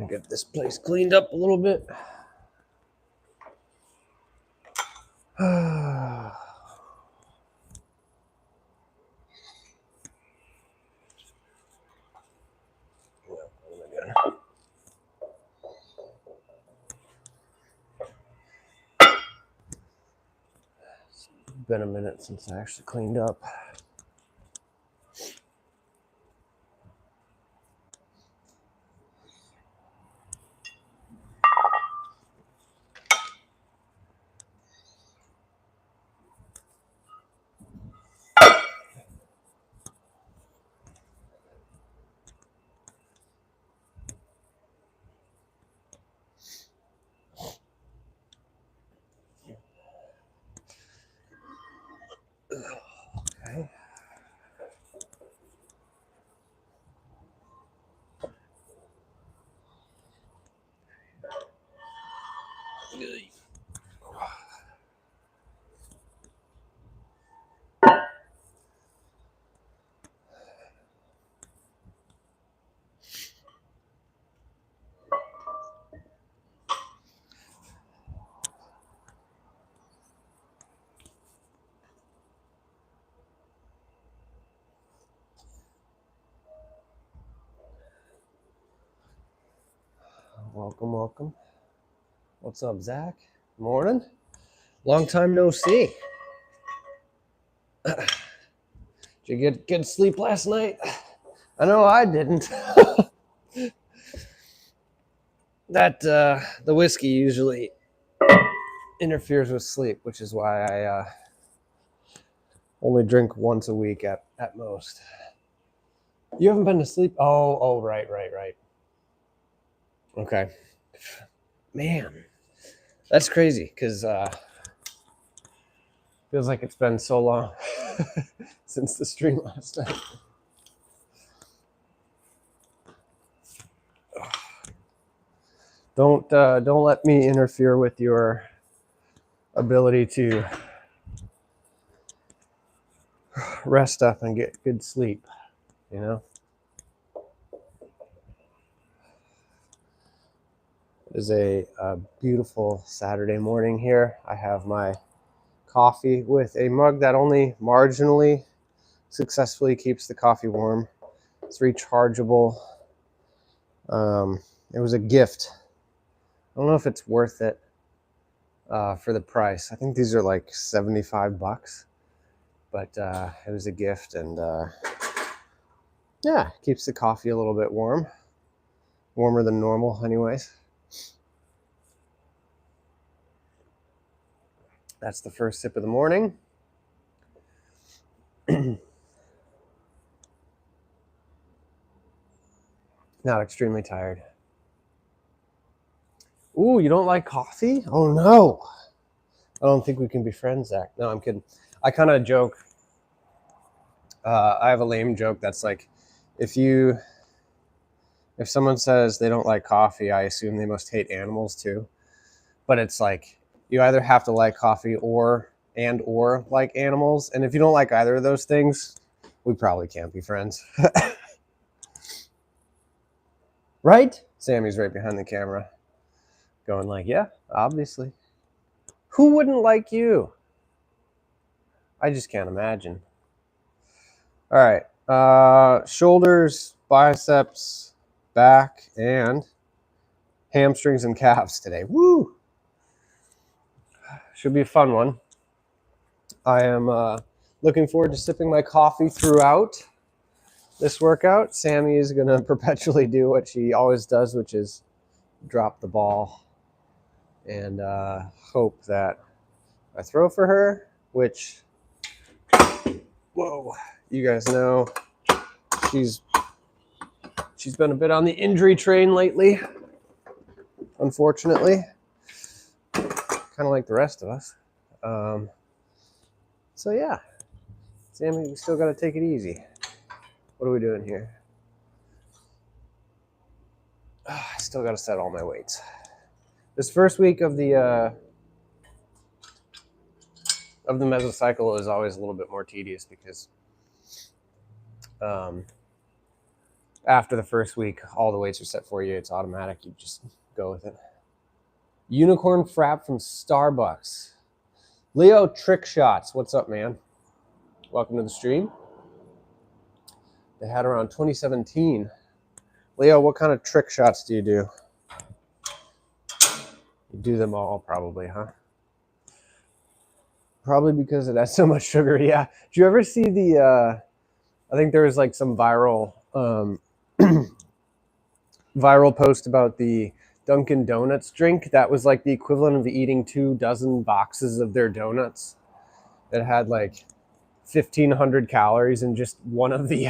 Get this place cleaned up a little bit. It's been a minute since I actually cleaned up. Okay. Welcome, welcome. What's up, Zach? Morning. Long time no see. Did you get good sleep last night? I know I didn't. That the whiskey usually interferes with sleep, which is why I only drink once a week at most. You haven't been to sleep? Oh, right. Okay. Man, that's crazy because feels like it's been so long since the stream last night. Don't let me interfere with your ability to rest up and get good sleep, you know? It is a beautiful Saturday morning here. I have my coffee with a mug that only marginally successfully keeps the coffee warm. It's rechargeable. It was a gift. I don't know if it's worth it for the price. I think these are like $75, but it was a gift, and yeah, keeps the coffee a little bit warmer than normal anyways. That's the first sip of the morning. Not extremely tired. Ooh, you don't like coffee? Oh no. I don't think we can be friends, Zach. No, I'm kidding. I kind of joke. I have a lame joke that's like, if someone says they don't like coffee, I assume they must hate animals too. But it's like, you either have to like coffee or like animals. And if you don't like either of those things, we probably can't be friends. Right? Sammy's right behind the camera going like, yeah, obviously. Who wouldn't like you? I just can't imagine. All right. Shoulders, biceps, back, and hamstrings and calves today. Woo! Should be a fun one. I am looking forward to sipping my coffee throughout this workout. Sammy is going to perpetually do what she always does, which is drop the ball and hope that I throw for her, which, whoa, you guys know she's been a bit on the injury train lately, unfortunately, kind of like the rest of us. So yeah, Sammy, we still got to take it easy. What are we doing here? I still got to set all my weights. This first week of the mesocycle is always a little bit more tedious because I After the first week, all the weights are set for you. It's automatic. You just go with it. Unicorn Frap from Starbucks. Leo Trick Shots. What's up, man? Welcome to the stream. They had around 2017. Leo, what kind of trick shots do you do? You do them all, probably, huh? Probably because it has so much sugar, yeah. Did you ever see the, I think there was like some viral viral post about the Dunkin' Donuts drink that was like the equivalent of eating 24 boxes of their donuts. It had like 1,500 calories in just one of the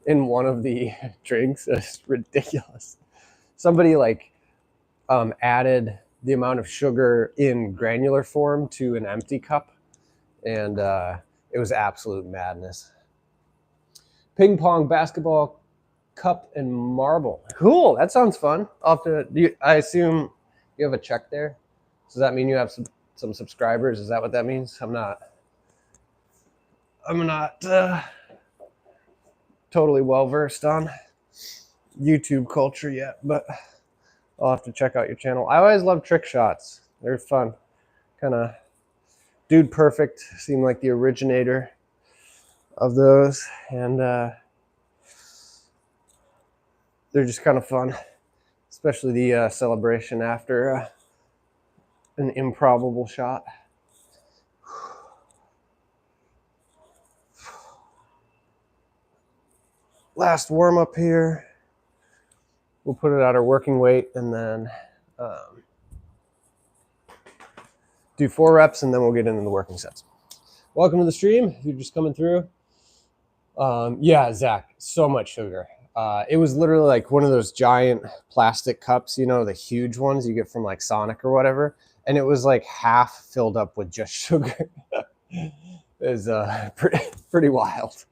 in one of the drinks. It's ridiculous. Somebody like added the amount of sugar in granular form to an empty cup, and it was absolute madness. Ping pong, basketball, cup, and marble. Cool. That sounds fun. I assume you have a check there. Does that mean you have some subscribers? Is that what that means? I'm not totally well versed on YouTube culture yet, but I'll have to check out your channel. I always love trick shots. They're fun. Kind of Dude Perfect seemed like the originator of those, and they're just kind of fun, especially the celebration after an improbable shot. Last warm up here. We'll put it at our working weight and then do 4 reps, and then we'll get into the working sets. Welcome to the stream. If you're just coming through. Yeah, Zach, so much sugar. It was literally like one of those giant plastic cups, you know, the huge ones you get from like Sonic or whatever. And it was like half filled up with just sugar. It was pretty wild.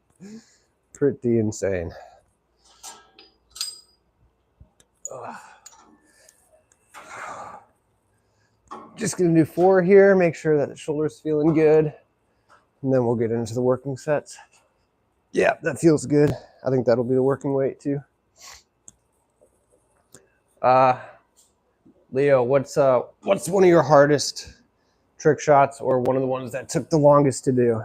Pretty insane. Just gonna do 4 here, make sure that the shoulder's feeling good, and then we'll get into the working sets. Yeah, that feels good. I think that'll be the working weight too. Leo, what's one of your hardest trick shots, or one of the ones that took the longest to do?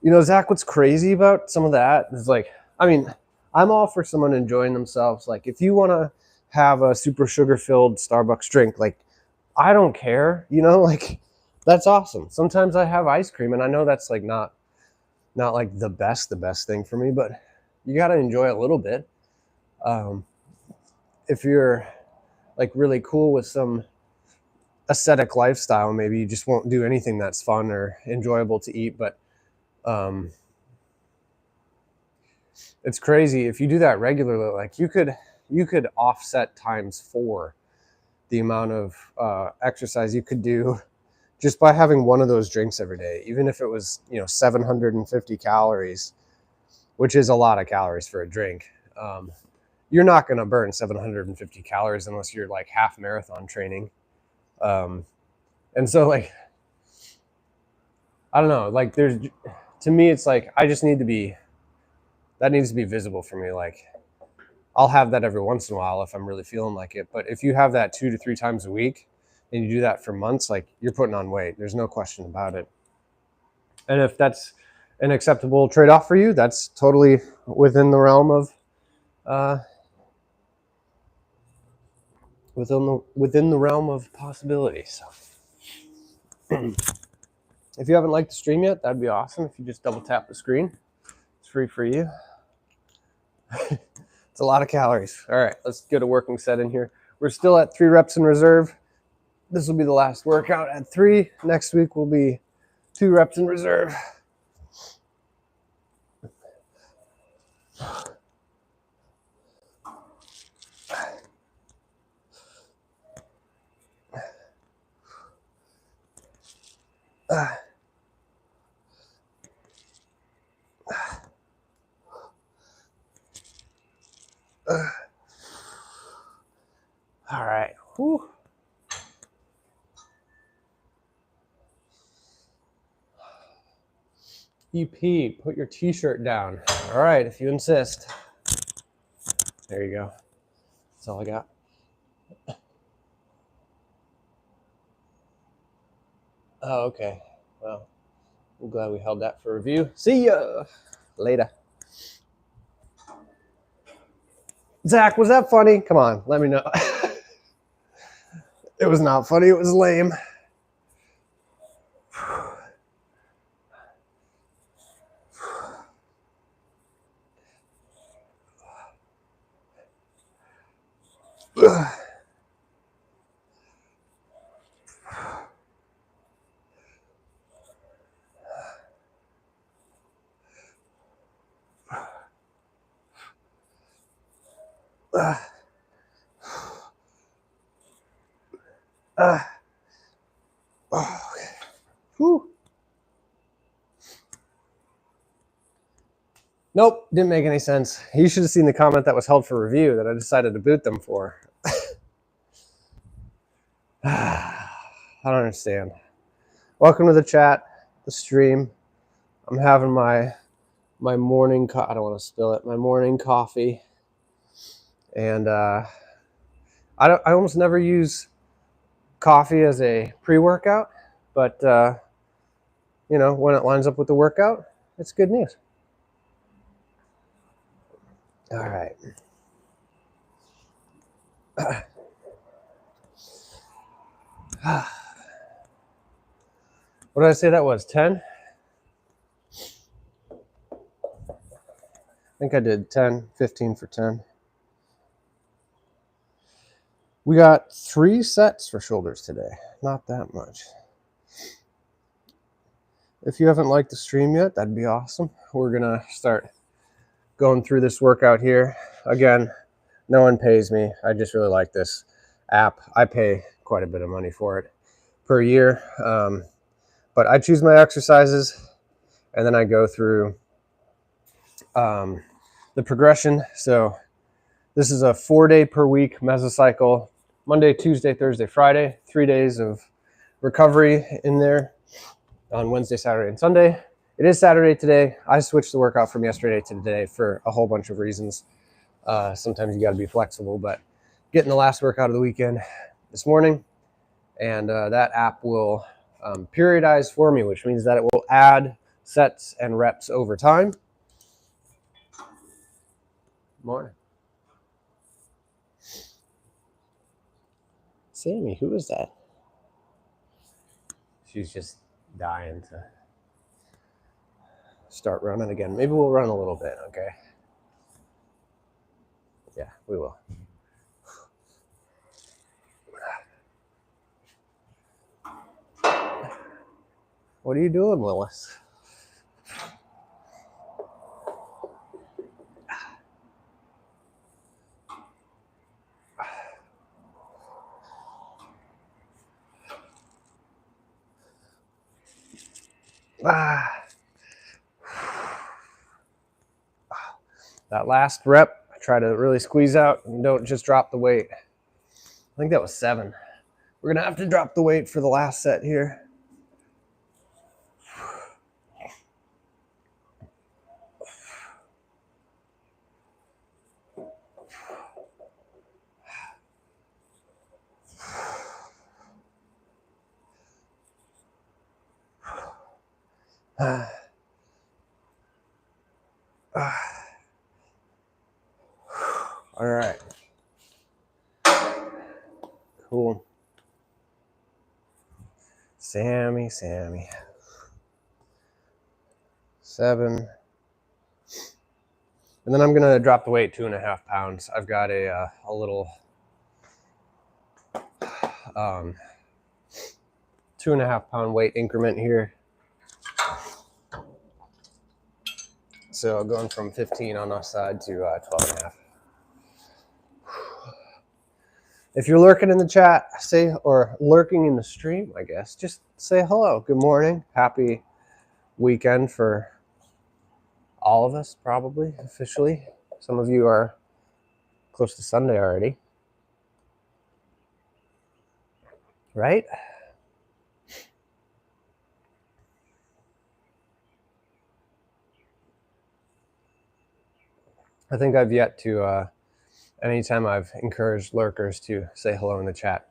You know, Zach, what's crazy about some of that is like, I mean, I'm all for someone enjoying themselves. Like, if you want to have a super sugar-filled Starbucks drink, like, I don't care, you know, like, that's awesome. Sometimes I have ice cream, and I know that's like not like the best thing for me, but you got to enjoy a little bit. If you're like really cool with some aesthetic lifestyle, maybe you just won't do anything that's fun or enjoyable to eat, but it's crazy if you do that regularly. Like you could offset ×4 the amount of exercise you could do just by having one of those drinks every day, even if it was, you know, 750 calories, which is a lot of calories for a drink. You're not going to burn 750 calories unless you're like half marathon training. And so like, I don't know, like to me, it's like, I just need to be, that needs to be visible for me. Like, I'll have that every once in a while if I'm really feeling like it. But if you have that 2 to 3 times a week and you do that for months, like, you're putting on weight. There's no question about it. And if that's an acceptable trade-off for you, that's totally within the realm of within the realm of possibility. So if you haven't liked the stream yet, that'd be awesome. If you just double tap the screen, it's free for you. It's a lot of calories. All right, let's get a working set in here. We're still at 3 reps in reserve. This will be the last workout at 3. Next week will be 2 reps in reserve. All right. Whew. EP, put your t-shirt down. All right, if you insist. There you go. That's all I got. Oh, okay. Well, I'm glad we held that for review. See ya later. Zach, was that funny? Come on, let me know. It was not funny. It was lame. Whew. Nope, didn't make any sense. You should have seen the comment that was held for review that I decided to boot them for. I don't understand. Welcome to the chat, the stream. I'm having my morning I don't want to spill it. My morning coffee, and I almost never use coffee as a pre-workout, but you know, when it lines up with the workout, it's good news. All right. What did I say that was? 10? I think I did 10, 15 for 10. We got 3 sets for shoulders today. Not that much. If you haven't liked the stream yet, that'd be awesome. We're going to start going through this workout here. Again, no one pays me. I just really like this app. I pay quite a bit of money for it per year. But I choose my exercises, and then I go through the progression. So this is a 4-day per week mesocycle, Monday, Tuesday, Thursday, Friday, 3 days of recovery in there on Wednesday, Saturday, and Sunday. It is Saturday today. I switched the workout from yesterday to today for a whole bunch of reasons. Sometimes you got to be flexible, but getting the last workout of the weekend this morning, and that app will periodize for me, which means that it will add sets and reps over time. Morning. Sammy, who is that? She's just dying to start running again. Maybe we'll run a little bit, okay? Yeah, we will. What are you doing, Willis? That last rep, I try to really squeeze out and don't just drop the weight. I think that was 7. We're going to have to drop the weight for the last set here. All right. Cool. Sammy. 7. And then I'm going to drop the weight 2.5 pounds. I've got a little 2.5 pound weight increment here. So going from 15 on our side to 12.5. If you're lurking in the chat, or lurking in the stream, I guess, just say hello. Good morning. Happy weekend for all of us, probably, officially. Some of you are close to Sunday already. Right? I think I've yet to, anytime I've encouraged lurkers to say hello in the chat,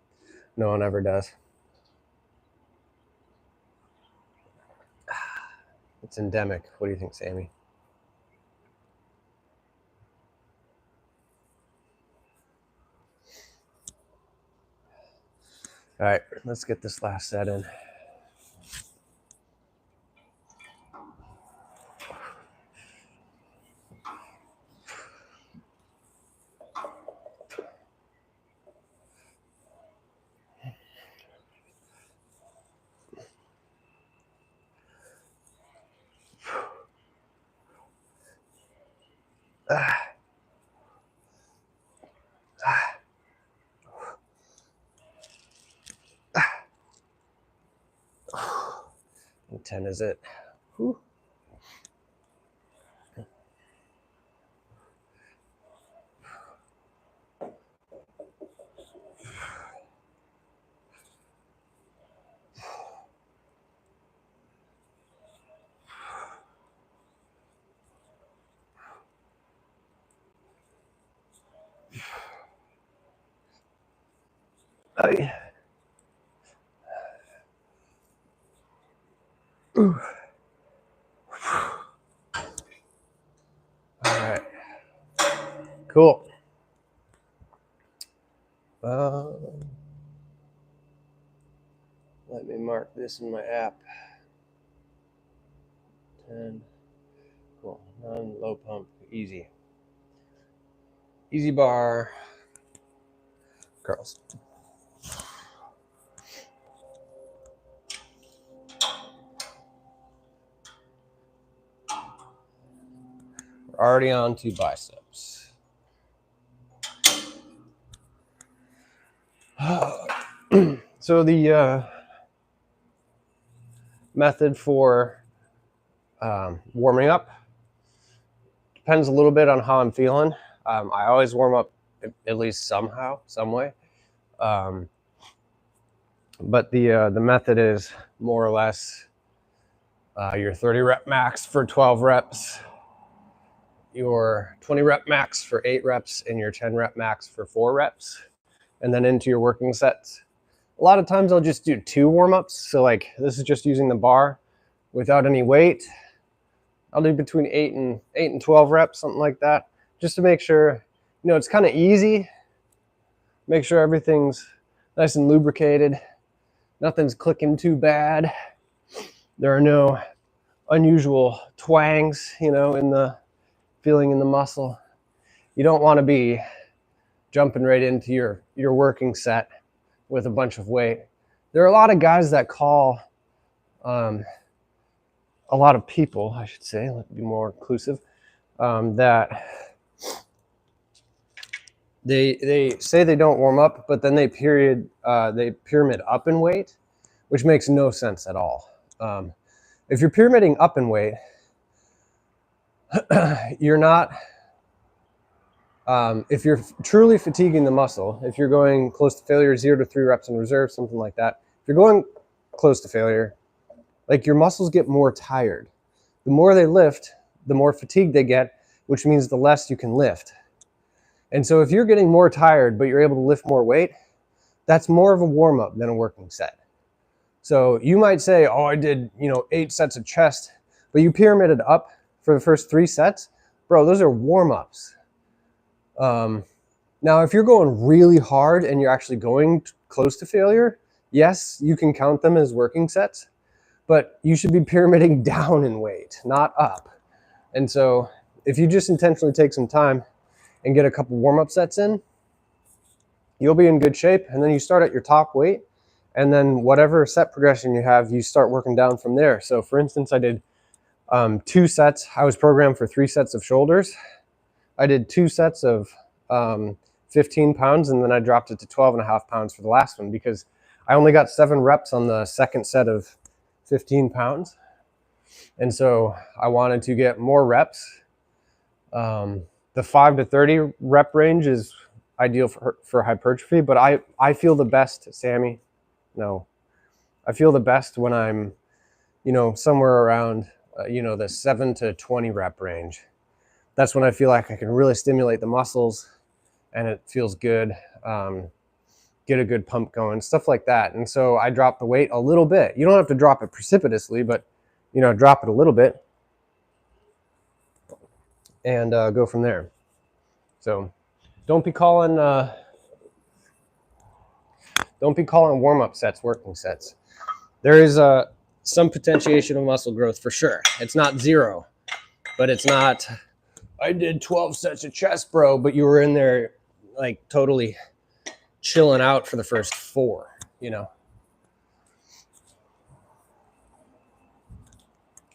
no one ever does. It's endemic. What do you think, Sammy? All right, let's get this last set in. And 10 is it. Whew. Aye. All right. Cool. Let me mark this in my app. 10. Cool. Non-low pump. Easy. Easy bar. Girls. We're already on to biceps. So the method for warming up depends a little bit on how I'm feeling. I always warm up at least somehow, some way. But the method is more or less your 30 rep max for 12 reps, your 20 rep max for 8 reps, and your 10 rep max for 4 reps, and then into your working sets. A lot of times I'll just do 2 warm-ups. So like this is just using the bar without any weight. I'll do between 8 and 12 reps, something like that, just to make sure, you know, it's kind of easy. Make sure everything's nice and lubricated. Nothing's clicking too bad. There are no unusual twangs, you know, in the feeling in the muscle. You don't want to be jumping right into your working set with a bunch of weight. There are a lot of guys that call, a lot of people, I should say, let's be more inclusive, that they say they don't warm up, but then they pyramid up in weight, which makes no sense at all. If you're pyramiding up in weight, you're not, if you're truly fatiguing the muscle, if you're going close to failure, 0 to 3 reps in reserve, something like that, if you're going close to failure, like your muscles get more tired. The more they lift, the more fatigued they get, which means the less you can lift. And so if you're getting more tired, but you're able to lift more weight, that's more of a warm-up than a working set. So you might say, oh, I did, 8 sets of chest, but you pyramided up for the first 3 sets. Bro, those are warm-ups. Now, if you're going really hard and you're actually going close to failure, yes, you can count them as working sets, but you should be pyramiding down in weight, not up. And so if you just intentionally take some time and get a couple warm-up sets in, you'll be in good shape. And then you start at your top weight, and then whatever set progression you have, you start working down from there. So for instance, I did 2 sets. I was programmed for 3 sets of shoulders. I did 2 sets of 15 pounds, and then I dropped it to 12.5 pounds for the last one because I only got 7 reps on the second set of 15 pounds. And so I wanted to get more reps. The 5 to 30 rep range is ideal for hypertrophy, but I feel the best, Sammy. No, I feel the best when I'm, somewhere around, the 7 to 20 rep range. that's when I feel like I can really stimulate the muscles and it feels good. Get a good pump going, stuff like that. And so I drop the weight a little bit. You don't have to drop it precipitously, but drop it a little bit and go from there. So don't be calling warm-up sets working sets. There is some potentiation of muscle growth for sure. It's not zero, but it's not, I did 12 sets of chest, bro, but you were in there like totally chilling out for the first 4,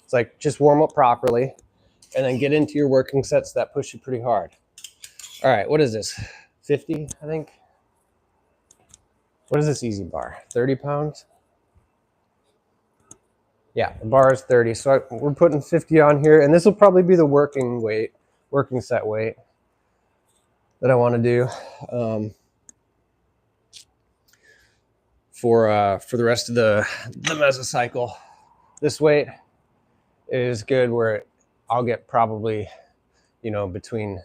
It's like just warm up properly and then get into your working sets that push you pretty hard. All right, what is this? 50, I think. What is this easy bar? 30 pounds? Yeah, the bar is 30. So we're putting 50 on here, and this will probably be the working set weight that I want to do for the rest of the mesocycle. This weight is good where I'll get probably, between,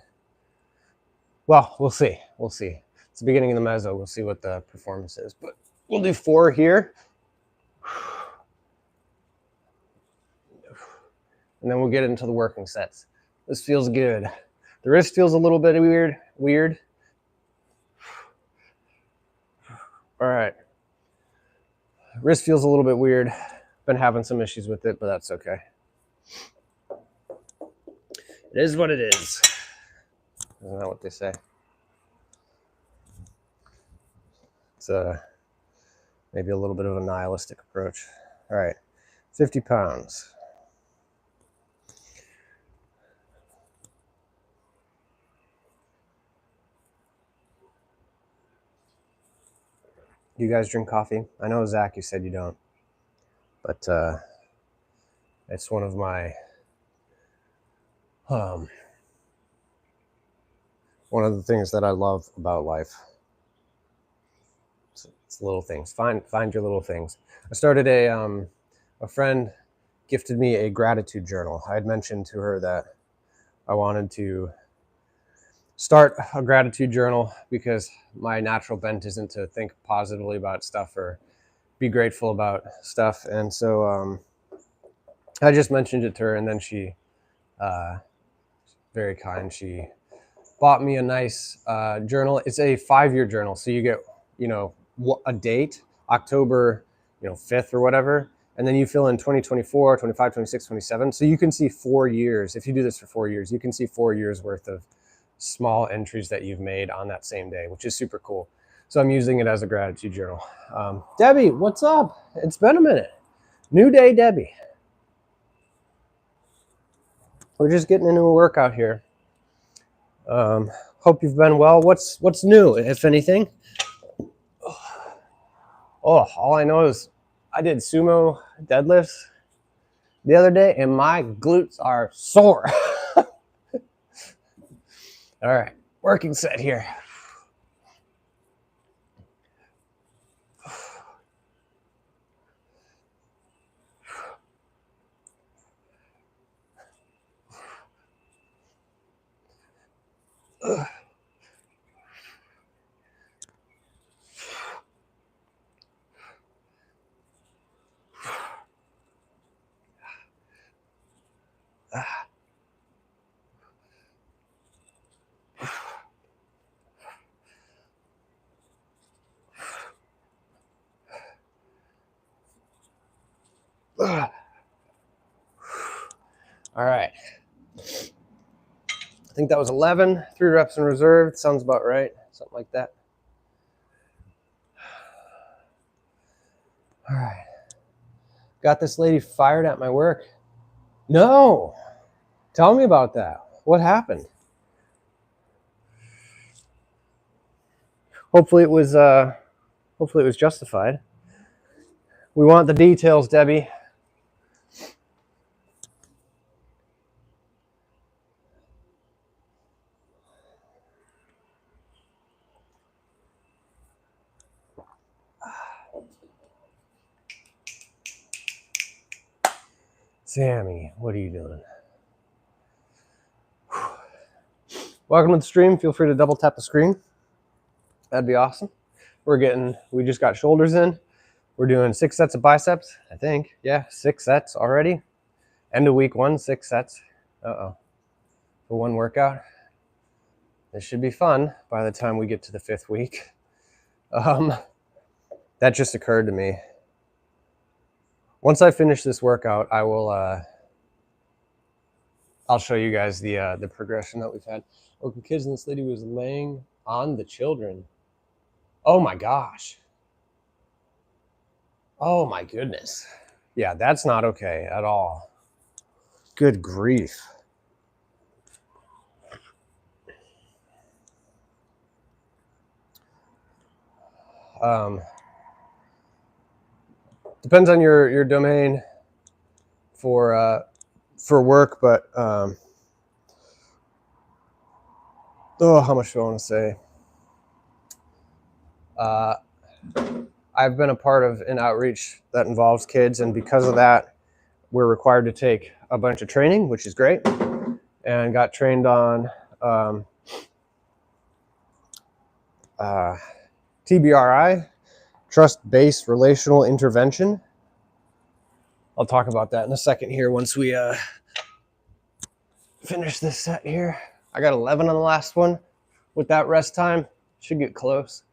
well, we'll see. It's the beginning of the meso. We'll see what the performance is, but we'll do 4 here. And then we'll get into the working sets. This feels good. The wrist feels a little bit weird. All right. Wrist feels a little bit weird. Been having some issues with it, but that's okay. It is what it is. Isn't that what they say? It's maybe a little bit of a nihilistic approach. All right, 50 pounds. Do you guys drink coffee? I know, Zach, you said you don't, but it's one of my one of the things that I love about life. It's little things. Find your little things. I started a friend gifted me a gratitude journal. I had mentioned to her that I wanted to start a gratitude journal because my natural bent isn't to think positively about stuff or be grateful about stuff. And so I just mentioned it to her, and then she, very kind, she bought me a nice journal. It's a 5-year journal. So you get, a date, October, 5th or whatever. And then you fill in 2024, 25, 26, 27. So you can see 4 years. If you do this for 4 years, you can see 4 years worth of small entries that you've made on that same day, which is super cool. So I'm using it as a gratitude journal. Debbie, what's up? It's been a minute. New day, Debbie. We're just getting into a workout here. Hope you've been well. What's new, if anything? Oh, all I know is I did sumo deadlifts the other day, and my glutes are sore. All right, working set here. All right. I think that was 11, 3 reps in reserve. Sounds about right. Something like that. All right. Got this lady fired at my work. No. Tell me about that. What happened? Hopefully it was justified. We want the details, Debbie. Sammy, what are you doing? welcome to the stream. Feel free to double tap the screen. That'd be awesome. We just got shoulders in. We're doing 6 sets of biceps, I think. Yeah, 6 sets already. End of week 1, 6 sets. For one workout. This should be fun by the time we get to the 5th week. That just occurred to me. Once I finish this workout, I will I'll show you guys the progression that we've had. Working kids, and this lady was laying on the children. Oh my gosh. Oh my goodness. Yeah, that's not okay at all. Good grief. Depends on your domain for work, but how much do I want to say? I've been a part of an outreach that involves kids, and because of that, we're required to take a bunch of training, which is great, and got trained on TBRI, trust-based relational intervention. I'll talk about that in a second here once we finish this set here. I got 11 on the last one. With that rest time, should get close.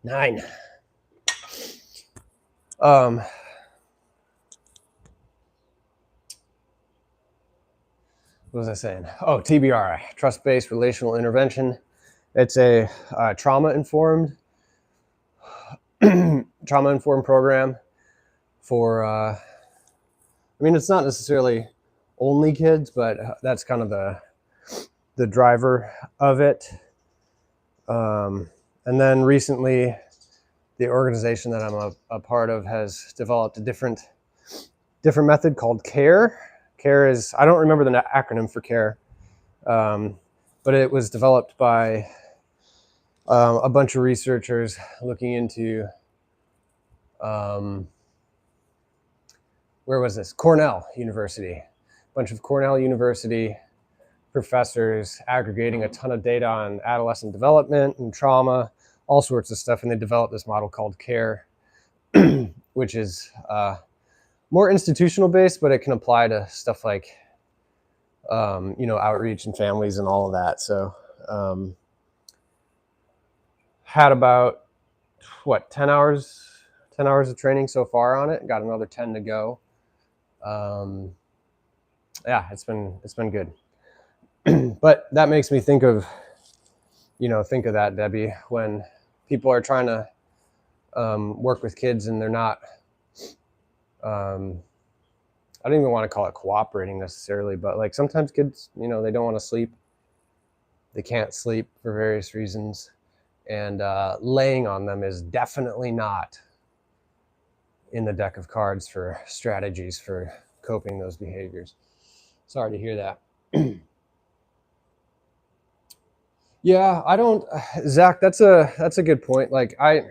Nine. What was I saying? Oh, TBRI, trust-based relational intervention. It's a trauma-informed program for, I mean, it's not necessarily only kids, but that's kind of the driver of it. And then recently, the organization that I'm a part of has developed a different method called CARE. CARE is, I don't remember the acronym for CARE, but it was developed by a bunch of researchers looking into, where was this? Cornell University. A bunch of Cornell University professors aggregating a ton of data on adolescent development and trauma, all sorts of stuff, and they developed this model called CARE, which is more institutional based, but it can apply to stuff like, outreach and families and all of that. So had about, 10 hours of training so far on it. Got another 10 to go. Yeah, it's been good. But that makes me think of that, Debbie, when people are trying to work with kids and they're not, I don't even want to call it cooperating necessarily, but like sometimes kids, they don't want to sleep. They can't sleep for various reasons. And laying on them is definitely not in the deck of cards for strategies for coping those behaviors. Sorry to hear that. Yeah, Zach, that's a good point. Like I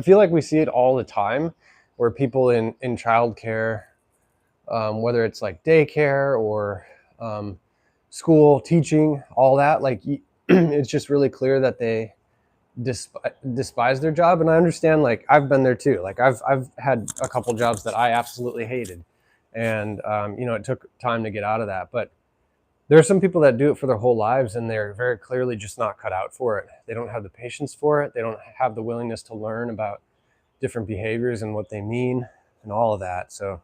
feel like we see it all the time where people in childcare, whether it's like daycare or school teaching, all that, like it's just really clear that they despise their job. And I understand, like I've been there too. Like I've had a couple jobs that I absolutely hated, and it took time to get out of that. But there are some people that do it for their whole lives, and they're very clearly just not cut out for it. They don't have the patience for it. They don't have the willingness to learn about different behaviors and what they mean and all of that. So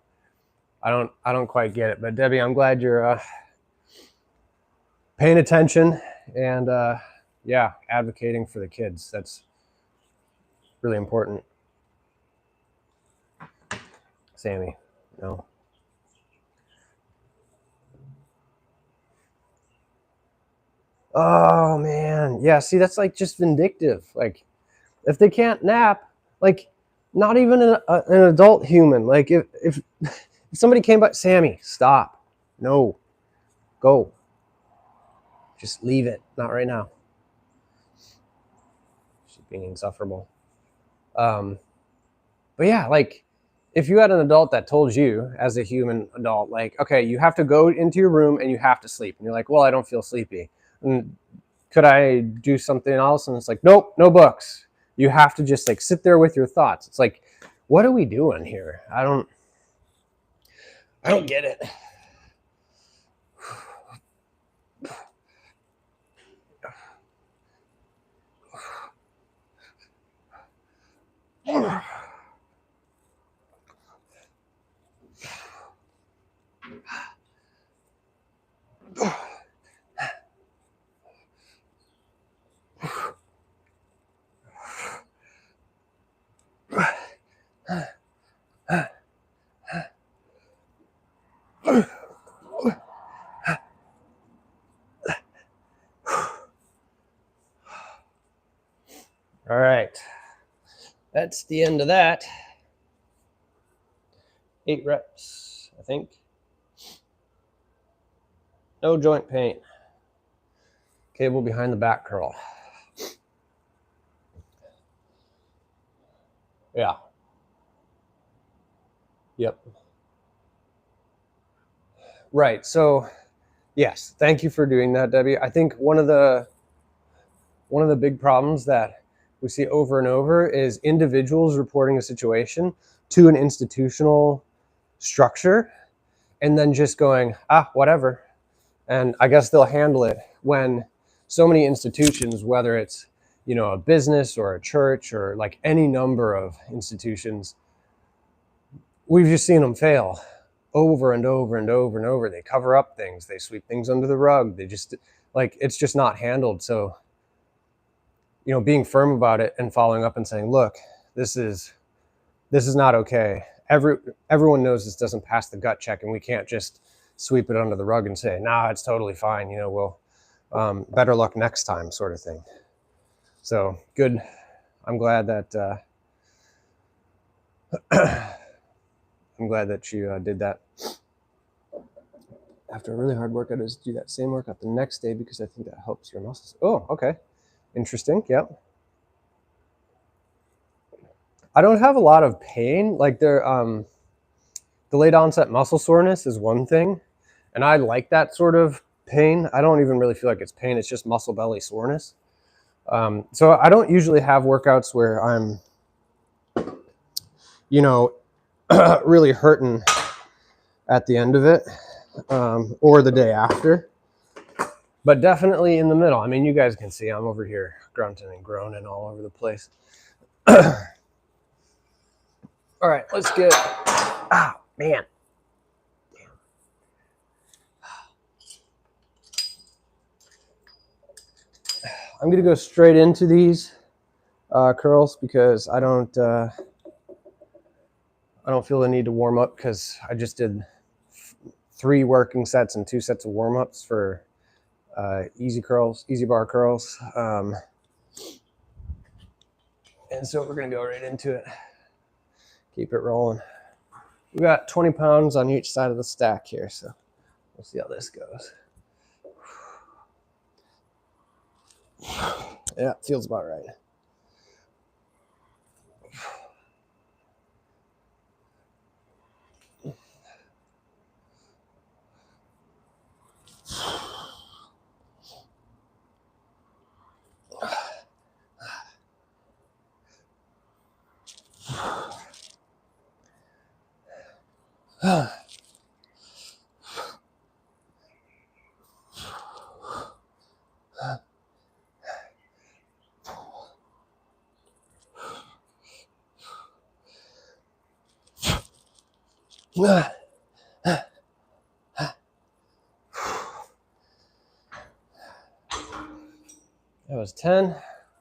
I don't quite get it. But Debbie, I'm glad you're paying attention and advocating for the kids. That's really important. Sammy. No. Oh man, yeah. See, that's like just vindictive. Like, if they can't nap, like, not even an adult human. Like, if somebody came by, Sammy, stop. No, go. Just leave it. Not right now. She's being insufferable. But yeah, like, if you had an adult that told you as a human adult, like, okay, you have to go into your room and you have to sleep, and you're like, well, I don't feel sleepy. And could I do something else? And it's like, nope, no books. You have to just like sit there with your thoughts. It's like, what are we doing here? I don't get it. All right. That's the end of that. 8 reps, I think. No joint pain. Cable behind the back curl. Yeah. Yep. Right. So, yes, thank you for doing that, Debbie. I think one of the big problems that we see over and over is individuals reporting a situation to an institutional structure and then just going, whatever. And I guess they'll handle it, when so many institutions, whether it's, a business or a church or like any number of institutions, we've just seen them fail over and over and over and over. They cover up things. They sweep things under the rug. They just, like, it's just not handled. So, being firm about it and following up and saying, look, this is not okay. Everyone knows this doesn't pass the gut check, and we can't just sweep it under the rug and say, nah, it's totally fine. We'll better luck next time, sort of thing. So good. I'm glad that you did that. After a really hard workout, I just do that same workout the next day because I think that helps your muscles. Oh, okay. Interesting. Yep. I don't have a lot of pain. Like, the late onset muscle soreness is one thing, and I like that sort of pain. I don't even really feel like it's pain. It's just muscle belly soreness. So I don't usually have workouts where I'm, really hurting at the end of it, or the day after. But definitely in the middle. I mean, you guys can see I'm over here grunting and groaning all over the place. All right, let's get... man. I'm going to go straight into these curls because I don't feel the need to warm up, because I just did 3 working sets and 2 sets of warm-ups for easy bar curls. And so we're going to go right into it. Keep it rolling. We got 20 pounds on each side of the stack here, so we'll see how this goes. Yeah, feels about right. That was 10,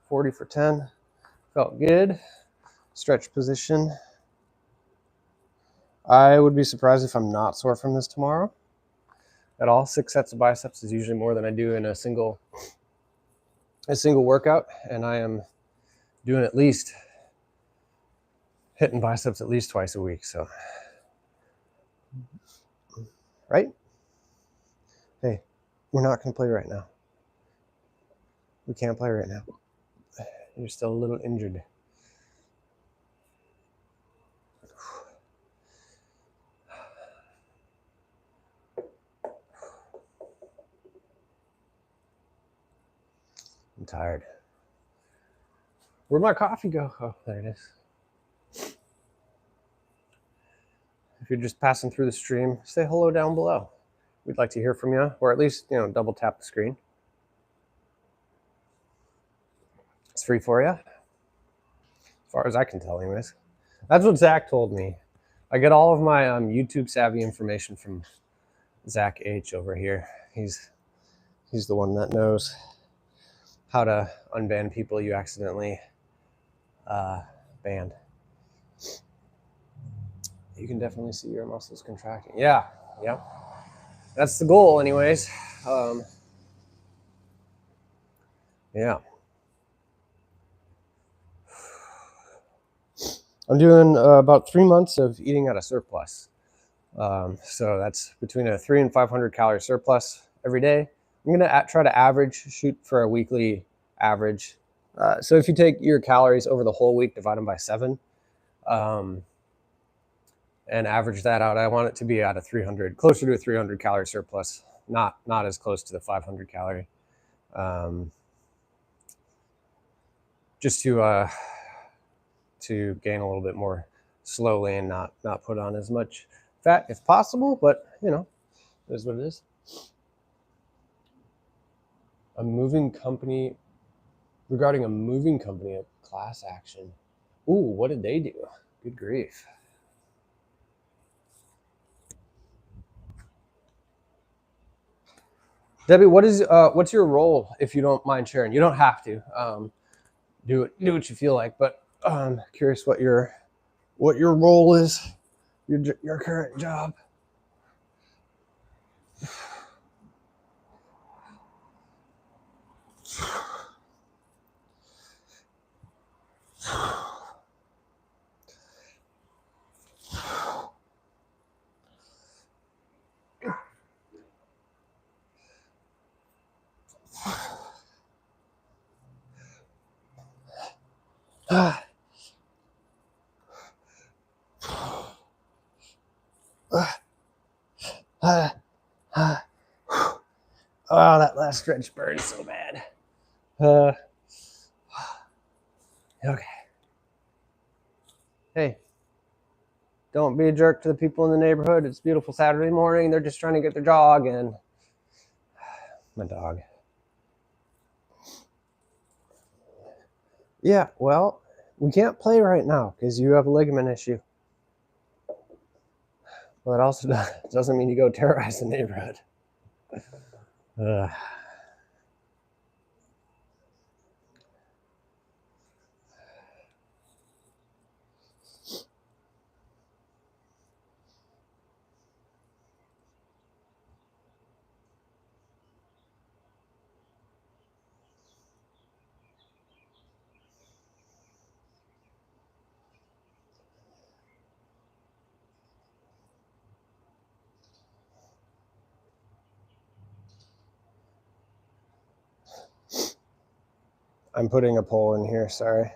40 for 10. Felt good. Stretch position. I would be surprised if I'm not sore from this tomorrow at all. 6 sets of biceps is usually more than I do in a single workout, and I am doing at least hitting biceps at least twice a week. So, right? Hey, we're not going to play right now. We can't play right now. You're still a little injured. I'm tired. Where'd my coffee go? Oh, there it is. If you're just passing through the stream, say hello down below. We'd like to hear from you, or at least, double tap the screen. It's free for you, as far as I can tell, anyways. That's what Zach told me. I get all of my YouTube savvy information from Zach H over here. He's the one that knows how to unban people you accidentally banned. You can definitely see your muscles contracting. Yeah. That's the goal, anyways. Yeah. I'm doing about 3 months of eating at a surplus. So that's between a 300 and 500 calorie surplus every day. I'm going to try to shoot for a weekly average. So if you take your calories over the whole week, divide them by 7, and average that out, I want it to be at closer to a 300 calorie surplus, not as close to the 500 calorie. Just to gain a little bit more slowly and not put on as much fat if possible, but it is what it is. Regarding a moving company, a class action. Ooh, what did they do? Good grief. Debbie, what's your role, if you don't mind sharing? You don't have to. Do what you feel like, but I'm curious what your role is, your current job. Oh, that last stretch burns so bad. Okay. Hey, don't be a jerk to the people in the neighborhood. It's a beautiful Saturday morning. They're just trying to get their dog in. My dog. Yeah, well, we can't play right now because you have a ligament issue. Well, it also doesn't mean you go terrorize the neighborhood. I'm putting a poll in here, sorry.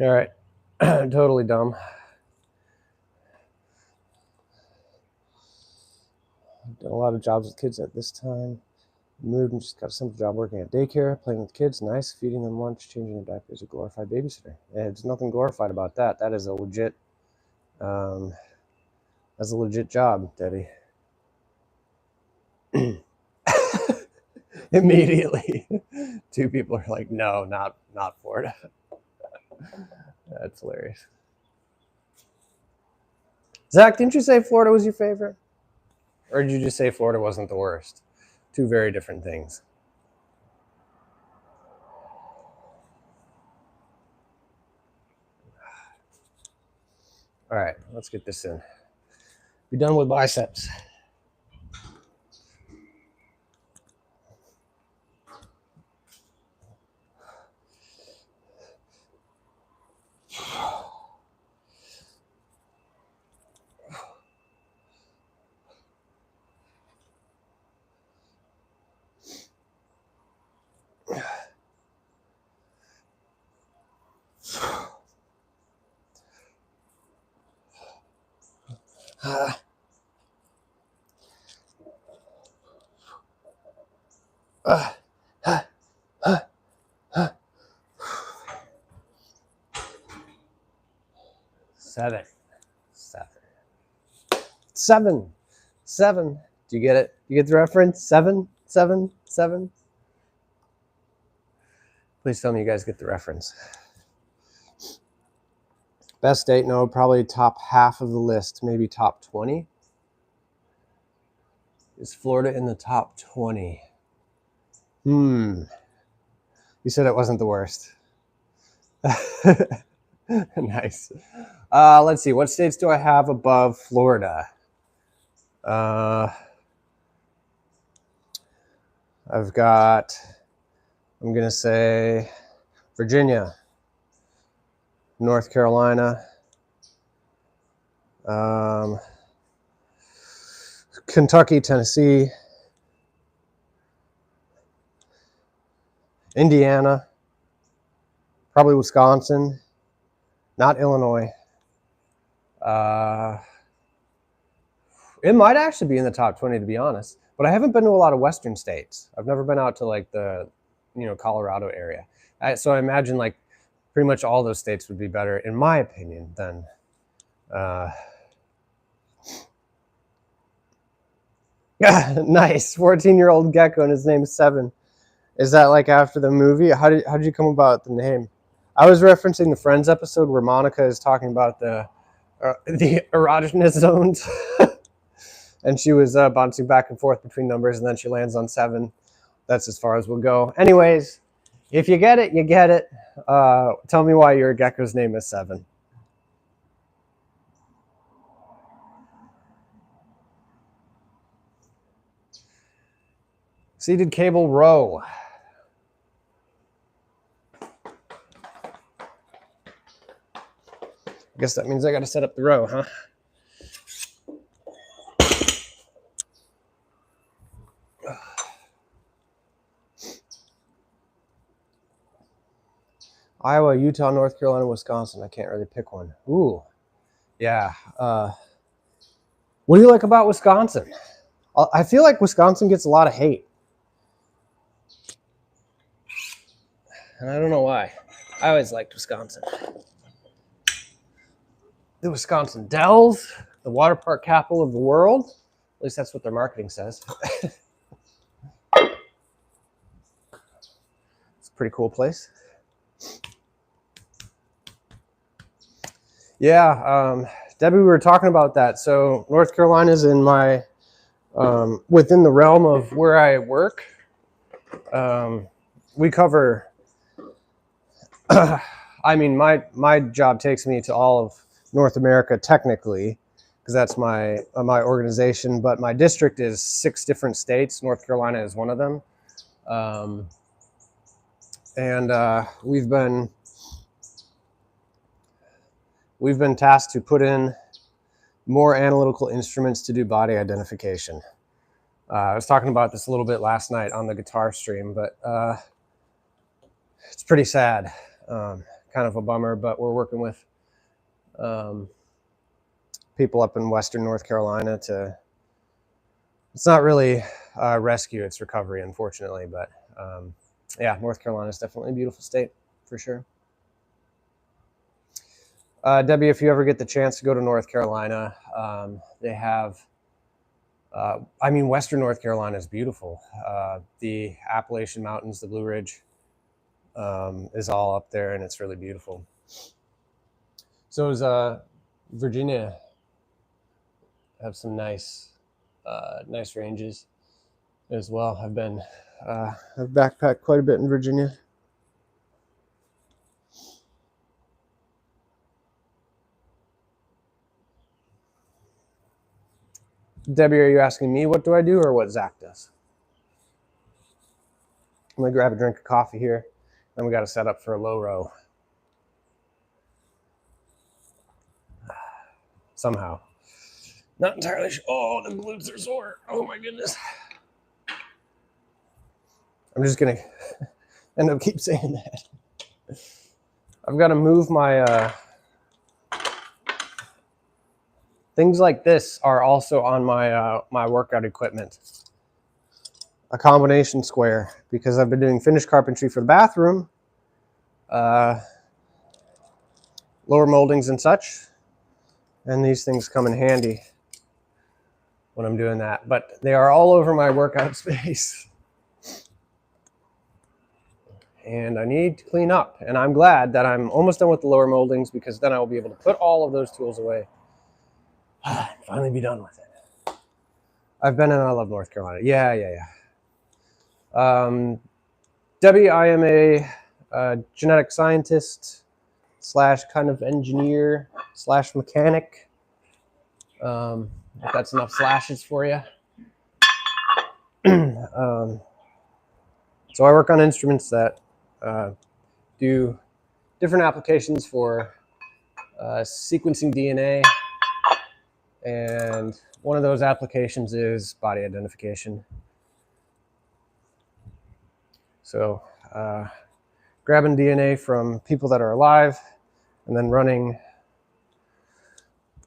All right, totally dumb. I've done a lot of jobs with kids at this time. Moved and just got a simple job working at daycare, playing with kids, nice, feeding them lunch, changing their diapers, a glorified babysitter. There's nothing glorified about that. That is a legit, that's a legit job, Debbie. Immediately, 2 people are like, no, not Florida. That's hilarious. Zach, didn't you say Florida was your favorite? Or did you just say Florida wasn't the worst? 2 very different things. All right, let's get this in. Be done with biceps. Uh, 7, 7, 7, 7. Do you get it? You get the reference? 7, 7, 7. Please tell me you guys get the reference. Best state? No, probably top half of the list, maybe top 20. Is Florida in the top 20? You said it wasn't the worst. Nice. Let's see. What states do I have above Florida? I've got, I'm going to say Virginia, North Carolina, Kentucky, Tennessee, Indiana, probably Wisconsin, not Illinois. It might actually be in the top 20, to be honest, but I haven't been to a lot of Western states. I've never been out to like the, Colorado area. So I imagine like pretty much all those states would be better, in my opinion, than nice 14-year-old gecko, and his name is 7. Is that like after the movie? How did you come about the name? I was referencing the Friends episode where Monica is talking about the erogenous zones, and she was bouncing back and forth between numbers, and then she lands on 7. That's as far as we'll go. Anyways, if you get it, you get it. Tell me why your gecko's name is 7. Seated cable row. I guess that means I got to set up the row, huh? Iowa, Utah, North Carolina, Wisconsin. I can't really pick one. Ooh, yeah. What do you like about Wisconsin? I feel like Wisconsin gets a lot of hate. And I don't know why. I always liked Wisconsin. The Wisconsin Dells, the water park capital of the world. At least that's what their marketing says. It's a pretty cool place. Yeah, Debbie, we were talking about that. So North Carolina is in my, within the realm of where I work. We cover, I mean, my job takes me to all of North America technically, because that's my organization, but my district is 6 different states. North Carolina is one of them. And we've been tasked to put in more analytical instruments to do body identification. I was talking about this a little bit last night on the guitar stream, but it's pretty sad, kind of a bummer, but we're working with people up in Western North Carolina to, it's not really rescue, it's recovery, unfortunately, but yeah, North Carolina is definitely a beautiful state, for sure. Debbie, if you ever get the chance to go to North Carolina, they have, I mean, Western North Carolina is beautiful. The Appalachian Mountains, the Blue Ridge, is all up there, and it's really beautiful. So is Virginia. Have some nice ranges as well. I've backpacked quite a bit in Virginia. Debbie, are you asking me what do I do or what Zach does? I'm gonna grab a drink of coffee here, then we got to set up for a low row. Somehow. Not entirely sure. Oh, the glutes are sore. Oh my goodness. I'm just gonna end up keep saying that. I've got to move my things like this are also on my my workout equipment. A combination square, because I've been doing finished carpentry for the bathroom, lower moldings and such, and these things come in handy when I'm doing that. But they are all over my workout space. And I need to clean up. And I'm glad that I'm almost done with the lower moldings, because then I will be able to put all of those tools away and finally be done with it. I've been and I love North Carolina. Yeah. Debbie, I am a genetic scientist / kind of engineer / mechanic. If that's enough slashes for you. So I work on instruments that do different applications for sequencing DNA, and one of those applications is body identification. So grabbing DNA from people that are alive and then running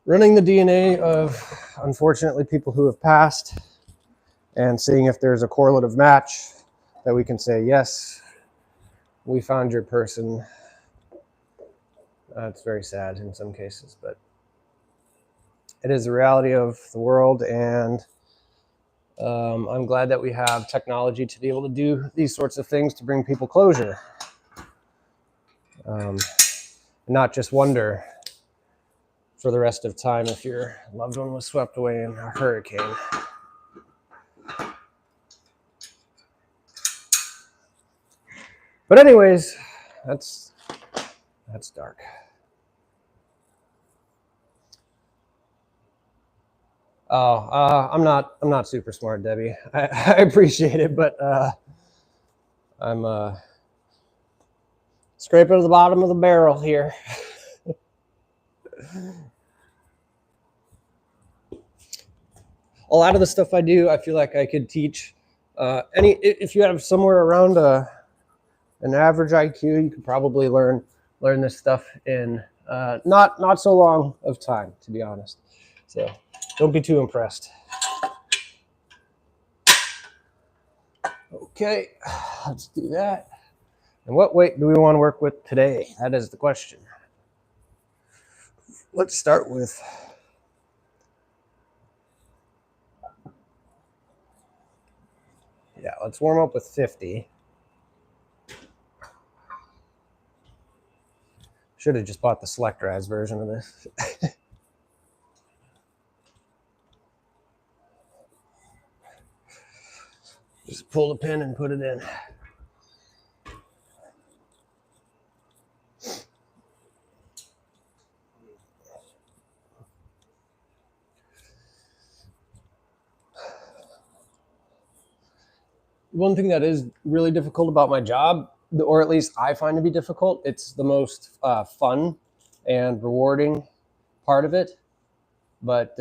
the DNA of, unfortunately, people who have passed, and seeing if there's a correlative match that we can say, yes, we found your person. It's very sad in some cases, but it is the reality of the world, and I'm glad that we have technology to be able to do these sorts of things to bring people closure. Not just wonder for the rest of time if your loved one was swept away in a hurricane. But anyways, that's dark. Oh, I'm not super smart, Debbie. I appreciate it, but I'm scraping to the bottom of the barrel here. A lot of the stuff I do, I feel like I could teach if you have somewhere around an average IQ, you could probably learn this stuff in not so long of time, to be honest. So don't be too impressed. Okay, let's do that. And what weight do we want to work with today? That is the question. Let's start with let's warm up with 50. Should have just bought the selectorized version of this. Just pull the pin and put it in. One thing that is really difficult about my job, or at least I find to be difficult, it's the most fun and rewarding part of it, but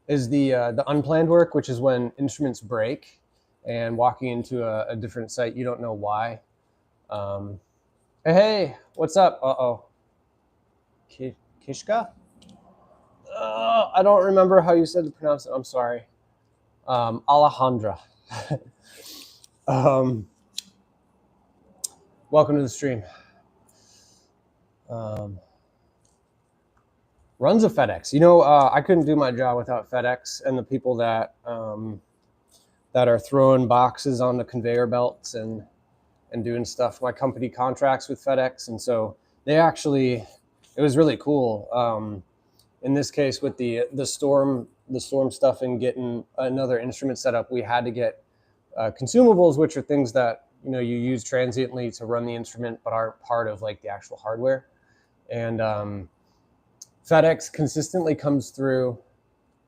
is the unplanned work, which is when instruments break and walking into a different site, you don't know why. Hey, what's up? Kishka? I don't remember how you said to pronounce it. I'm sorry. Alejandra. Welcome to the stream. Runs of FedEx. You know, I couldn't do my job without FedEx and the people that are throwing boxes on the conveyor belts and doing stuff. My company contracts with FedEx, and so they actually, it was really cool. In this case, with the storm stuff and getting another instrument set up, we had to get consumables, which are things that you use transiently to run the instrument, but aren't part of like the actual hardware. And FedEx consistently comes through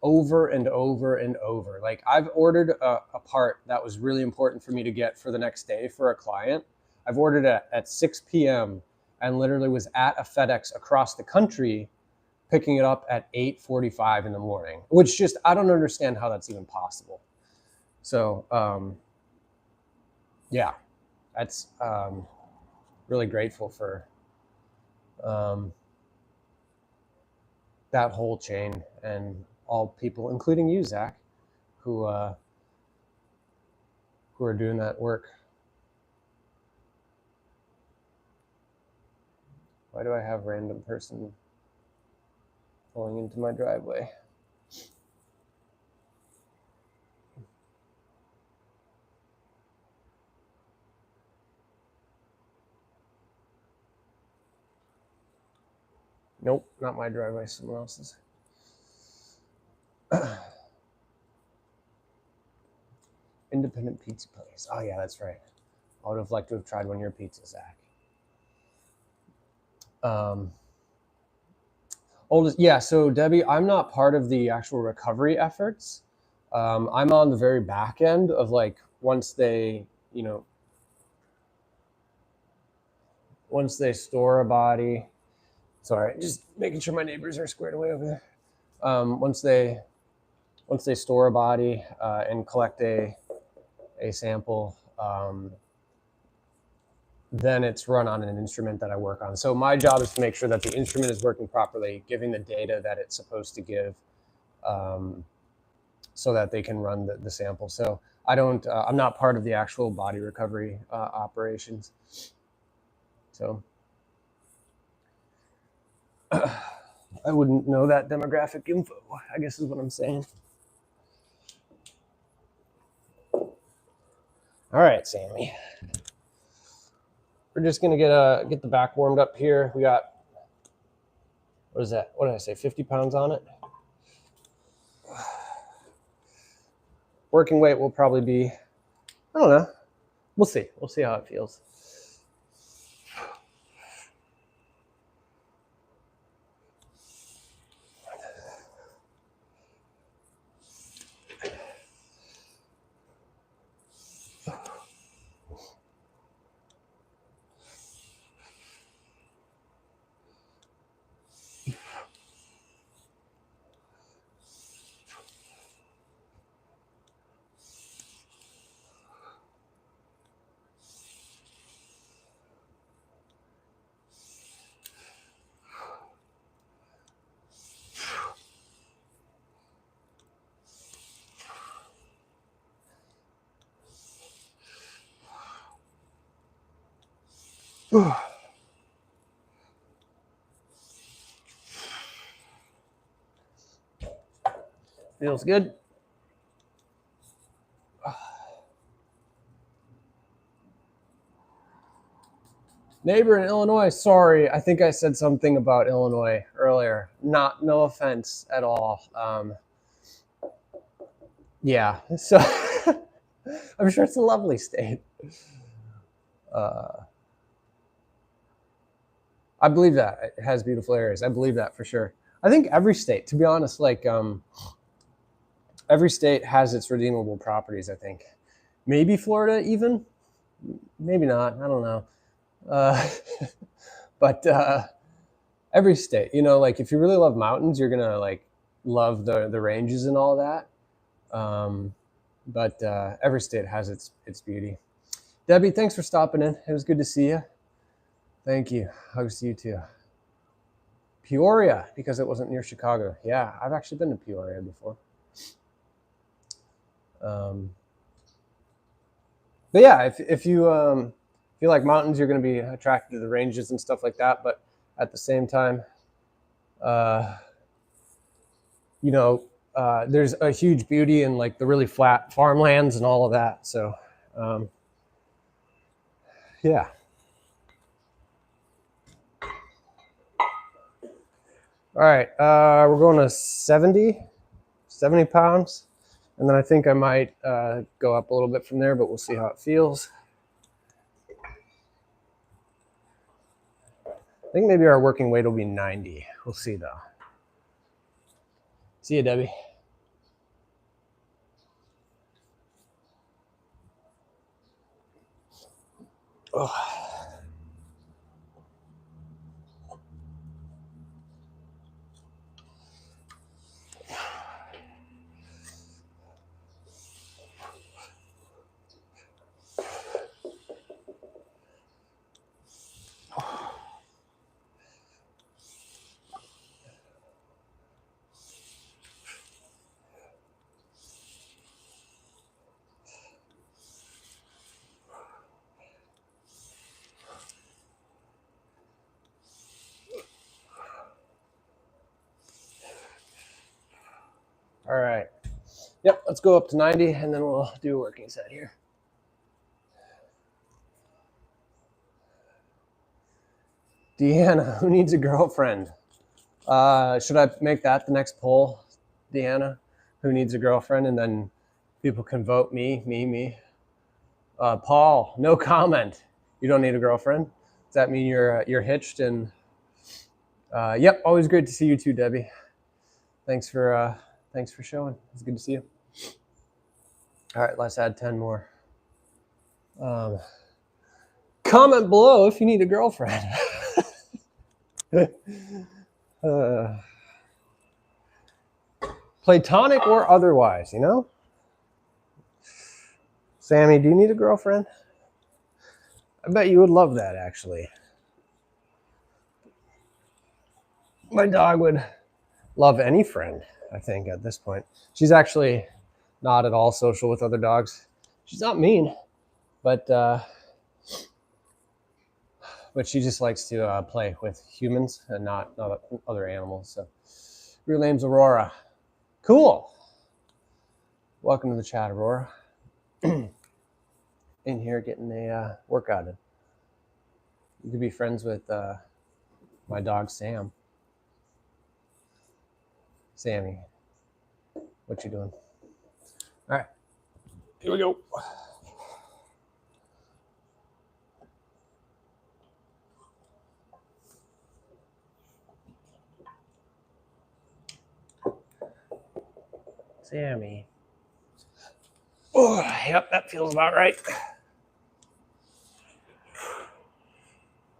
over and over and over. Like I've ordered a part that was really important for me to get for the next day for a client. I've ordered it at 6 p.m. and literally was at a FedEx across the country picking it up at 8:45 in the morning, which just, I don't understand how that's even possible. So yeah, that's really grateful for that whole chain and all people, including you, Zach, who are doing that work. Why do I have random person pulling into my driveway? Nope, not my driveway, someone else's. Independent pizza place. Oh yeah, that's right. I would have liked to have tried one of your pizzas, Zach. Yeah, so Debbie, I'm not part of the actual recovery efforts. I'm on the very back end of like once they store a body. Sorry, just making sure my neighbors are squared away over there. Once they store a body and collect a sample, then it's run on an instrument that I work on. So my job is to make sure that the instrument is working properly, giving the data that it's supposed to give, so that they can run the sample. So I'm not part of the actual body recovery operations. So I wouldn't know that demographic info, I guess is what I'm saying. All right, Sammy. We're just gonna get the back warmed up here. We got, what is that? What did I say? 50 pounds on it. Working weight will probably be, I don't know. We'll see. We'll see how it feels. Feels good. Neighbor in Illinois, sorry, I think I said something about Illinois earlier. No offense at all. Yeah, so I'm sure it's a lovely state. I believe that it has beautiful areas. I believe that for sure. I think every state, to be honest, like every state has its redeemable properties, I think. Maybe Florida even, maybe not, I don't know. But every state, like if you really love mountains, you're gonna like love the ranges and all that. But every state has its beauty. Debbie, thanks for stopping in. It was good to see you. Thank you. Hugs to you too. Peoria, because it wasn't near Chicago. Yeah, I've actually been to Peoria before. But yeah, if you feel like mountains, you're going to be attracted to the ranges and stuff like that. But at the same time, there's a huge beauty in like the really flat farmlands and all of that. So, yeah. All right, we're going to 70 pounds. And then I think I might go up a little bit from there, but we'll see how it feels. I think maybe our working weight will be 90. We'll see though. See you, Debbie. All right. Yep, let's go up to 90 and then we'll do a working set here. Deanna, who needs a girlfriend? Should I make that the next poll, Deanna? Who needs a girlfriend? And then people can vote me. Paul, no comment. You don't need a girlfriend? Does that mean you're hitched? And yep, always great to see you too, Debbie. Thanks for showing. It's good to see you. All right, let's add 10 more. Comment below if you need a girlfriend. Platonic or otherwise, you know? Sammy, do you need a girlfriend? I bet you would love that, actually. My dog would love any friend, I think, at this point. She's actually not at all social with other dogs. She's not mean, but she just likes to play with humans and not other animals. So, your name's Aurora. Cool. Welcome to the chat, Aurora. In here getting a workout in. You could be friends with my dog, Sam. Sammy, what you doing? All right, here we go. Sammy. Oh, yep, that feels about right.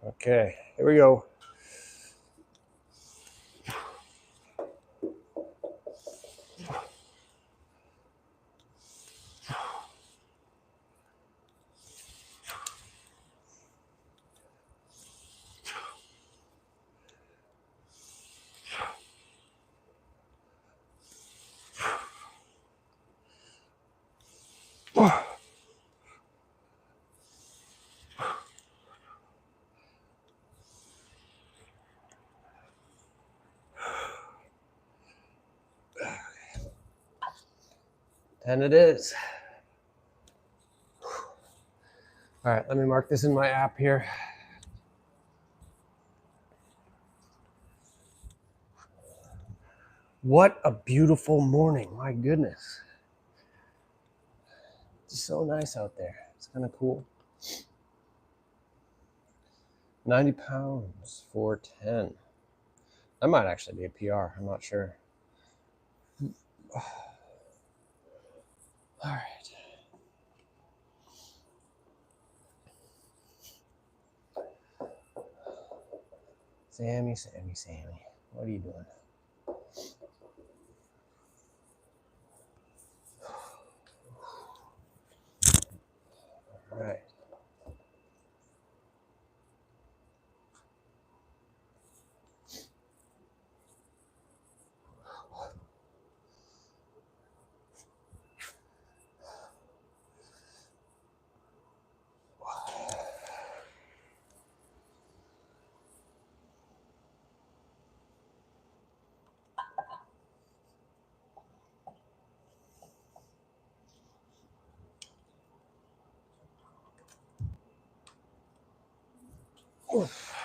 Okay, here we go. And it is. All right, let me mark this in my app here. What a beautiful morning, my goodness. It's so nice out there. It's kind of cool. 90 pounds for 10. That might actually be a PR, I'm not sure. All right. Sammy, what are you doing? All right. Oof.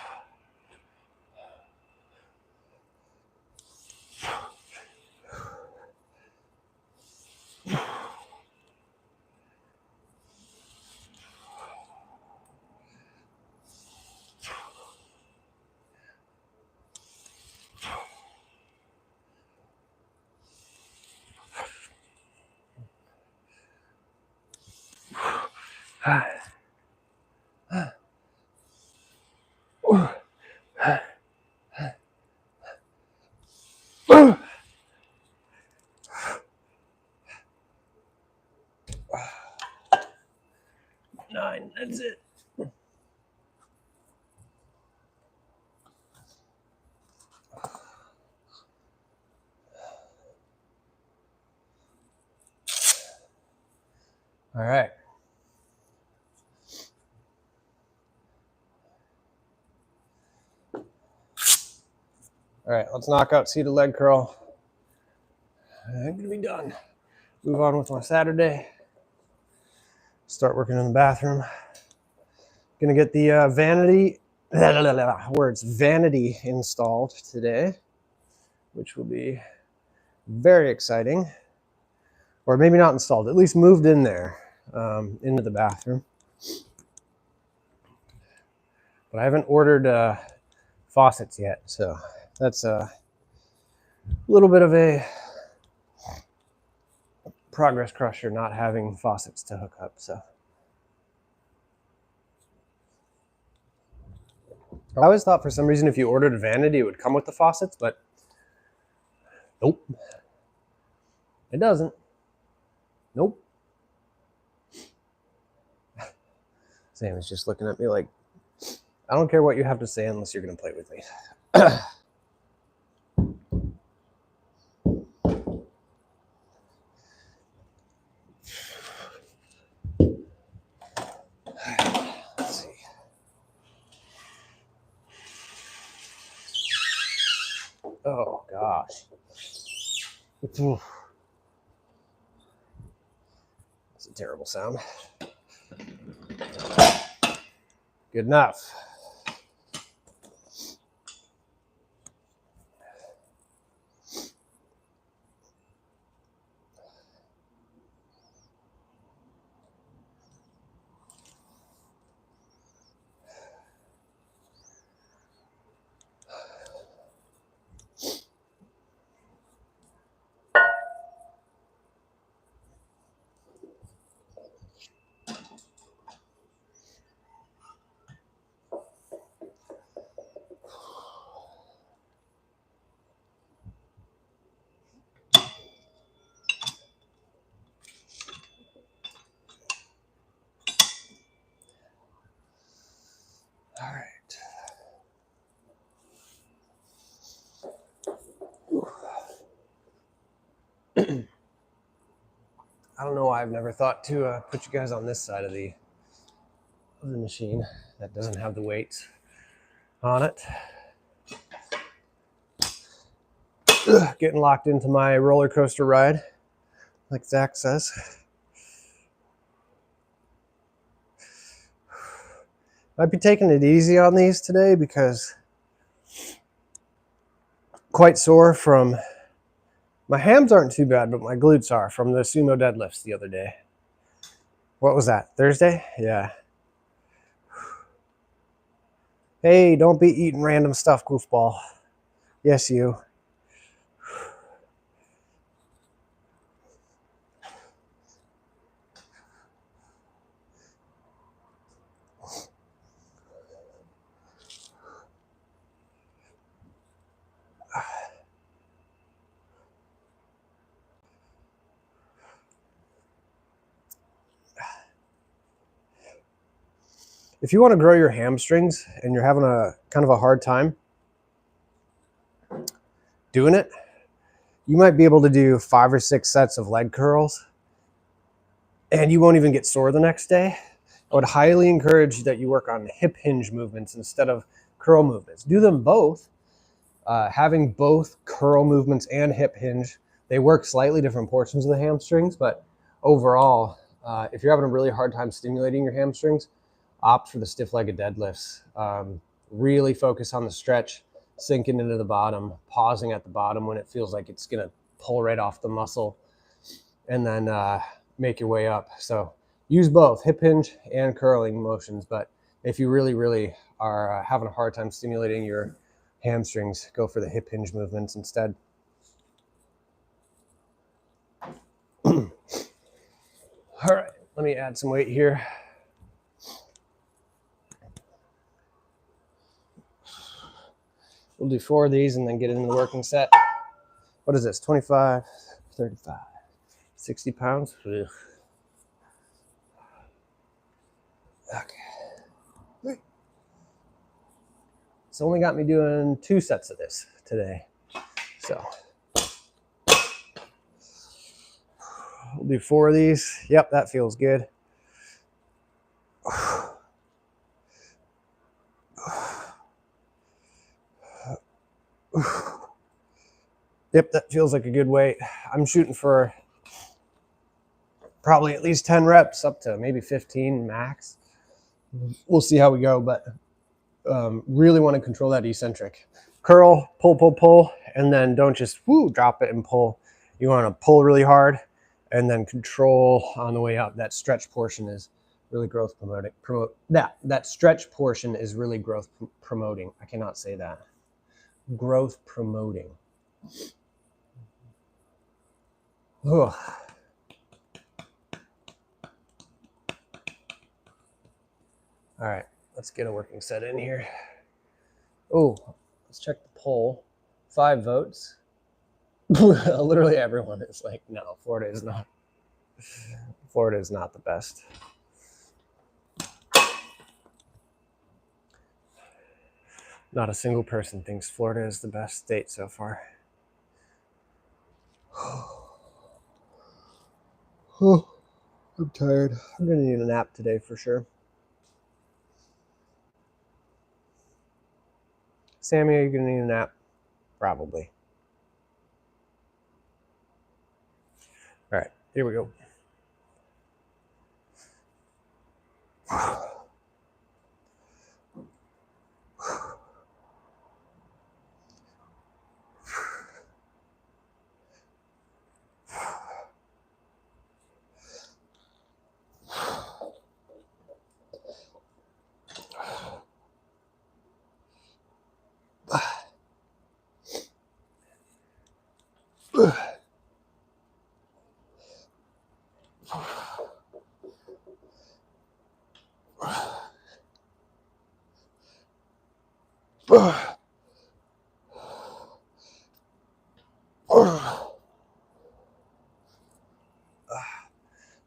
9. That's it. All right. All right, let's knock out seated leg curl. I'm gonna be done. Move on with my Saturday. Start working in the bathroom. Gonna get the vanity installed today, which will be very exciting. Or maybe not installed, at least moved in there, into the bathroom. But I haven't ordered faucets yet, so that's a little bit of a progress crusher not having faucets to hook up. So I always thought for some reason if you ordered a vanity, it would come with the faucets, but nope, it doesn't. Nope. Sam is just looking at me like, I don't care what you have to say unless you're going to play with me. Let's see. Oh, gosh. That's a terrible sound. Good enough. All right. I don't know why I've never thought to put you guys on this side of the machine that doesn't have the weights on it. Getting locked into my roller coaster ride, like Zach says. Might be taking it easy on these today because quite sore from my hams aren't too bad, but my glutes are from the sumo deadlifts the other day. What was that? Thursday? Yeah. Hey, don't be eating random stuff, goofball. Yes, you. If you want to grow your hamstrings and you're having a kind of a hard time doing it, you might be able to do 5 or 6 sets of leg curls and you won't even get sore the next day. I would highly encourage that you work on hip hinge movements instead of curl movements. Do them both. Having both curl movements and hip hinge, they work slightly different portions of the hamstrings, but overall, if you're having a really hard time stimulating your hamstrings, opt for the stiff-legged deadlifts. Really focus on the stretch, sinking into the bottom, pausing at the bottom when it feels like it's gonna pull right off the muscle, and then make your way up. So use both hip hinge and curling motions, but if you really are having a hard time stimulating your hamstrings, go for the hip hinge movements instead. All right, let me add some weight here. We'll do 4 of these and then get into the working set. What is this, 25, 35, 60 pounds? Ugh. Okay. It's only got me doing 2 sets of this today. So we'll do 4 of these. Yep, that feels good. Yep, that feels like a good weight. I'm shooting for probably at least 10 reps, up to maybe 15 max. We'll see how we go, but really want to control that eccentric. Curl, pull, pull, pull, and then don't just drop it and pull. You want to pull really hard and then control on the way up. That stretch portion is really growth promoting. That stretch portion is really growth promoting. I cannot say that. Growth promoting. Ugh. All right, let's get a working set in here. Oh, let's check the poll. 5 votes. Literally everyone is like, no, Florida is not. Florida is not the best. Not a single person thinks Florida is the best state so far. Oh, I'm tired. I'm gonna need a nap today for sure. Sammy, are you gonna need a nap? Probably. All right, here we go.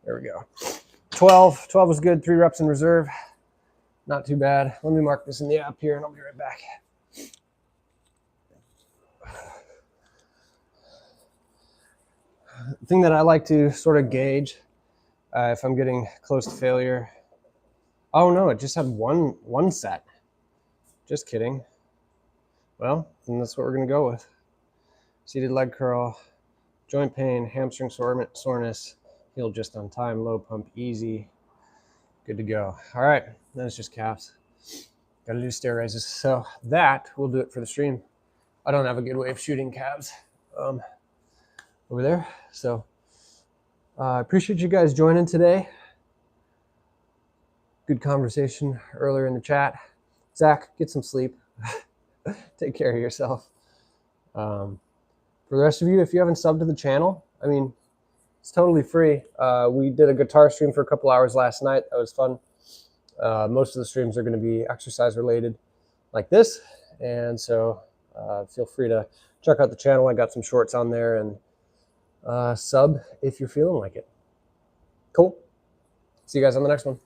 There we go. 12 was good. 3 reps in reserve. Not too bad. Let me mark this in the app here and I'll be right back. The thing that I like to sort of gauge if I'm getting close to failure. Oh no, it just had one set. Just kidding. Well, then that's what we're gonna go with. Seated leg curl, joint pain, hamstring soreness, healed just on time, low pump, easy, good to go. All right, then it's just calves. Gotta do stair raises. So that will do it for the stream. I don't have a good way of shooting calves over there. So I appreciate you guys joining today. Good conversation earlier in the chat. Zach, get some sleep. Take care of yourself. For the rest of you, if you haven't subbed to the channel, I mean, it's totally free. We did a guitar stream for a couple hours last night. That was fun. Most of the streams are going to be exercise related like this. And so feel free to check out the channel. I got some shorts on there, and sub if you're feeling like it. Cool. See you guys on the next one.